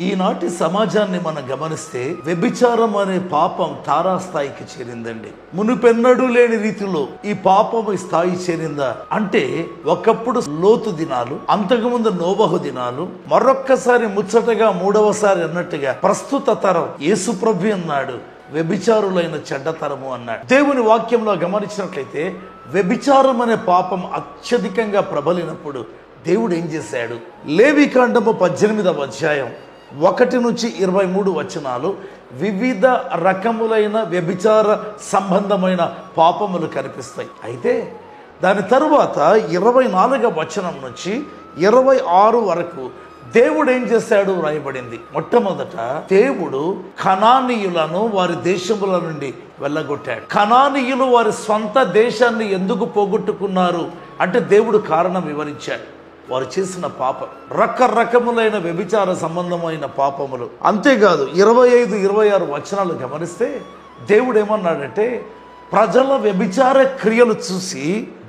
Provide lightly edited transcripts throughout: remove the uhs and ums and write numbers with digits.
ఈనాటి సమాజాన్ని మనం గమనిస్తే వ్యభిచారం అనే పాపం తారాస్థాయికి చేరిందండి. మునుపెన్నడూ లేని రీతిలో ఈ పాపం స్థాయి చేరిందా అంటే, ఒకప్పుడు లోతు దినాలు, అంతకుముందు నోవహు దినాలు, మరొక్కసారి ముచ్చటగా మూడవసారి అన్నట్టుగా ప్రస్తుత తరం యేసు ప్రభు అన్నాడు వ్యభిచారులైన చెడ్డతరము అన్నాడు. దేవుని వాక్యంలో గమనించినట్లయితే వ్యభిచారం అనే పాపం అత్యధికంగా ప్రబలినప్పుడు దేవుడు ఏం చేశాడు? లేవికాండము 18వ అధ్యాయం 1 నుంచి 23 వచనాలు వివిధ రకములైన వ్యభిచార సంబంధమైన పాపములు కనిపిస్తాయి. అయితే దాని తరువాత 24వ వచనం నుంచి 26 వరకు దేవుడు ఏం చేశాడు రాయబడింది. మొట్టమొదట దేవుడు కనానీయులను వారి దేశముల నుండి వెళ్ళగొట్టాడు. కనానీయులు వారి స్వంత దేశాన్ని ఎందుకు పోగొట్టుకున్నారు అంటే దేవుడు కారణం వివరించాడు. వారు చేసిన పాపం రకరకములైన వ్యభిచార సంబంధమైన పాపములు. అంతేకాదు 25, 26 వచనాలు గమనిస్తే దేవుడు ఏమన్నాడంటే, ప్రజల వ్యభిచార క్రియలు చూసి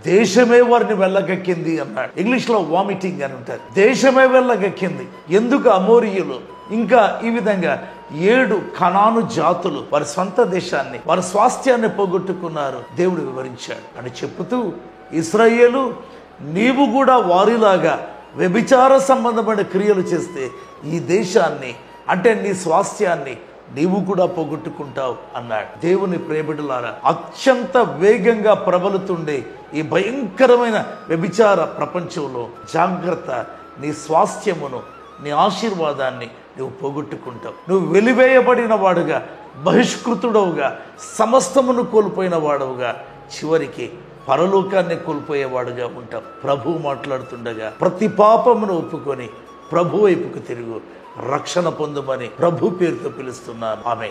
దేశమే వారిని వెళ్ళగక్కింది అన్నాడు. ఇంగ్లీష్లో వామిటింగ్ అని ఉంటారు. దేశమే వెళ్ళగక్కింది. ఎందుకు? అమోరీయులు ఇంకా ఈ విధంగా 7 కనాను జాతులు వారి స్వంత దేశాన్ని, వారి స్వాస్థ్యాన్ని పోగొట్టుకున్నారు. దేవుడు వివరించాడు అని చెప్పుతూ, ఇశ్రాయేలు నీవు కూడా వారిలాగా వ్యభిచార సంబంధమైన క్రియలు చేస్తే ఈ దేశాన్ని అంటే నీ స్వాస్థ్యాన్ని నీవు కూడా పోగొట్టుకుంటావు అన్నాడు. దేవుని ప్రియబిడ్డలారా, అత్యంత వేగంగా ప్రబలుతుండే ఈ భయంకరమైన వ్యభిచార ప్రపంచంలో జాగ్రత్త. నీ స్వాస్థ్యమును, నీ ఆశీర్వాదాన్ని నువ్వు పోగొట్టుకుంటావు. నువ్వు వెలివేయబడిన వాడుగా, బహిష్కృతుడవుగా, సమస్తమును కోల్పోయిన వాడవుగా, చివరికి పరలోకాన్ని కోల్పోయేవాడుగా ఉంటాం. ప్రభువు మాట్లాడుతుండగా ప్రతి పాపమును ఒప్పుకొని ప్రభు వైపుకు తిరుగు, రక్షణ పొందుమని ప్రభు పేరుతో పిలుస్తున్నాను. ఆమేన్.